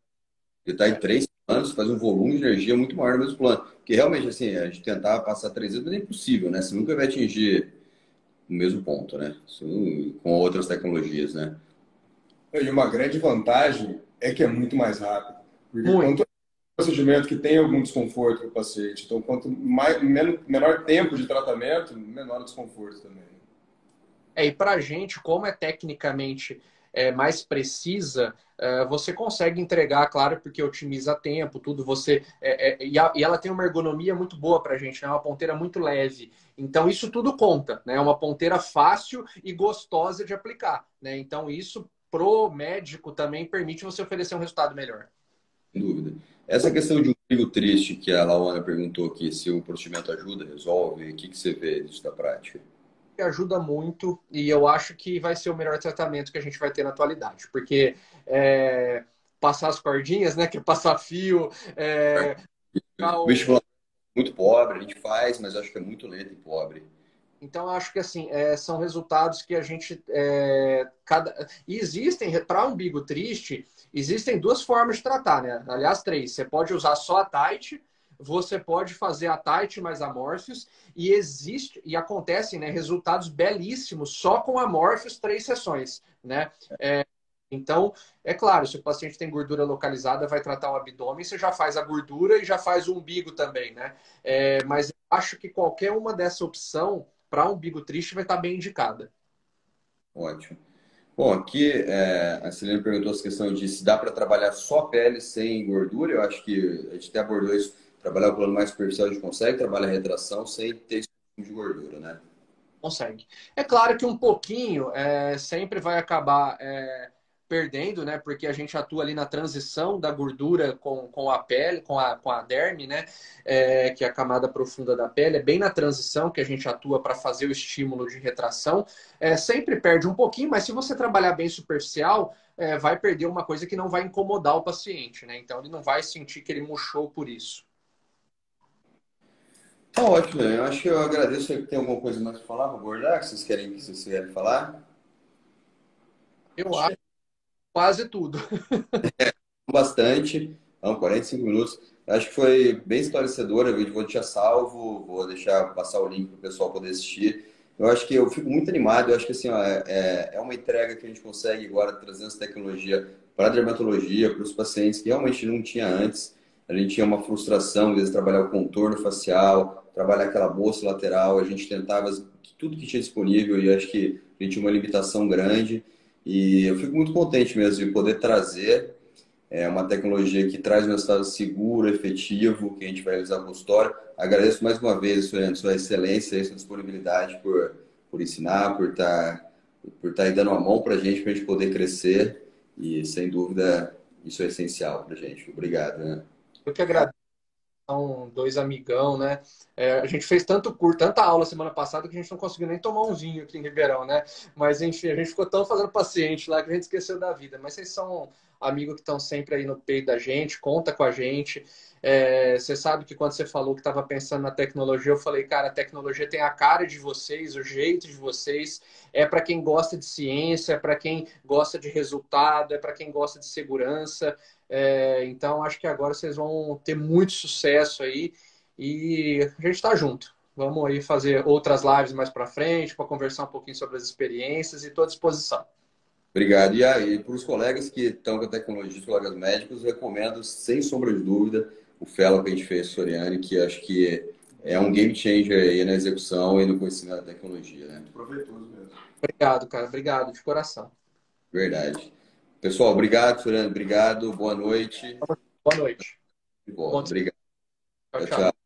S1: Ele está em 3 planos, faz um volume de energia muito maior no mesmo plano. Porque realmente, assim, a gente tentar passar 3 vezes é impossível, né? Você nunca vai atingir o mesmo ponto, né? Isso, com outras tecnologias, né?
S3: E uma grande vantagem é que é muito mais rápido. Porque
S2: Muito.
S3: quanto procedimento que tem algum desconforto para o paciente, então quanto menor tempo de tratamento, menor o desconforto também.
S2: E para a gente, como é tecnicamente mais precisa, você consegue entregar, claro, porque otimiza tempo, tudo. E ela tem uma ergonomia muito boa para a gente, né? Uma ponteira muito leve. Então, isso tudo conta, né? É uma ponteira fácil e gostosa de aplicar, né? Então, isso pro médico também permite você oferecer um resultado melhor.
S1: Sem dúvida. Essa questão de um umbigo triste que a Laona perguntou aqui, se o procedimento ajuda, resolve, o que você vê disso da prática?
S2: Que ajuda muito e eu acho que vai ser o melhor tratamento que a gente vai ter na atualidade, porque passar as cordinhas, né, que é passar fio,
S1: O vestibular é muito pobre, a gente faz, mas acho que é muito lento e pobre.
S2: Então, eu acho que assim, são resultados que a gente. E existem, para umbigo triste, existem 2 formas de tratar, né? Aliás, 3. Você pode usar só a Tight, você pode fazer a Tight mais a Morpheus, e acontecem, né, resultados belíssimos só com a Morpheus 3 sessões, né? Então, é claro, se o paciente tem gordura localizada, vai tratar o abdômen, você já faz a gordura e já faz o umbigo também, né? Mas eu acho que qualquer uma dessa opção para umbigo triste vai estar bem indicada.
S1: Ótimo. Bom, aqui a Celina perguntou essa questão de se dá para trabalhar só pele sem gordura. Eu acho que a gente até abordou isso. Trabalhar o plano mais superficial a gente consegue, trabalhar a retração sem ter esse tipo de gordura, né?
S2: Consegue. É claro que um pouquinho sempre vai acabar perdendo, né? Porque a gente atua ali na transição da gordura com a pele, com a derme, né? Que é a camada profunda da pele. É bem na transição que a gente atua para fazer o estímulo de retração. Sempre perde um pouquinho, mas se você trabalhar bem superficial, vai perder uma coisa que não vai incomodar o paciente, né? Então ele não vai sentir que ele murchou por isso.
S1: Tá ótimo, né? Eu acho que eu agradeço. Tem alguma coisa mais para falar, para abordar, que vocês querem falar?
S2: Eu acho quase tudo.
S1: Bastante, não, 45 minutos. Acho que foi bem esclarecedor. Eu vou deixar salvo, vou deixar passar o link para o pessoal poder assistir. Eu acho que eu fico muito animado. Eu acho que assim, ó, é uma entrega que a gente consegue agora trazendo essa tecnologia para a dermatologia, para os pacientes que realmente não tinha antes. A gente tinha uma frustração, às vezes, trabalhar o contorno facial, trabalhar aquela bolsa lateral. A gente tentava tudo que tinha disponível e acho que a gente tinha uma limitação grande. E eu fico muito contente mesmo de poder trazer uma tecnologia que traz um resultado seguro, efetivo, que a gente vai usar no consultório. Agradeço mais uma vez, Soriano, sua excelência e sua disponibilidade por ensinar, por estar aí dando uma mão para a gente poder crescer. E, sem dúvida, isso é essencial para a gente. Obrigado, né?
S2: Eu que agradeço. São dois amigão, né? A gente fez tanto curso, tanta aula semana passada que a gente não conseguiu nem tomar um vinho aqui em Ribeirão, né? Mas enfim, a gente ficou tão fazendo paciente lá que a gente esqueceu da vida. Mas vocês são amigos que estão sempre aí no peito da gente, conta com a gente. Você sabe que quando você falou que estava pensando na tecnologia, eu falei, cara, a tecnologia tem a cara de vocês, o jeito de vocês. É para quem gosta de ciência, é para quem gosta de resultado, é para quem gosta de segurança. Então, acho que agora vocês vão ter muito sucesso aí e a gente está junto. Vamos aí fazer outras lives mais para frente para conversar um pouquinho sobre as experiências e estou à disposição.
S1: Obrigado. E aí, para os colegas que estão com a tecnologia, os colegas médicos, recomendo, sem sombra de dúvida, o fellow que a gente fez, Soriani, que acho que é um game changer aí na execução e no conhecimento da tecnologia, né?
S3: Muito proveitoso mesmo.
S2: Obrigado, cara. Obrigado de coração.
S1: Verdade. Pessoal, obrigado, Soriano. Obrigado. Boa noite.
S2: Boa noite.
S1: Obrigado.
S2: Tchau,
S1: Tchau,
S2: tchau.
S1: tchau.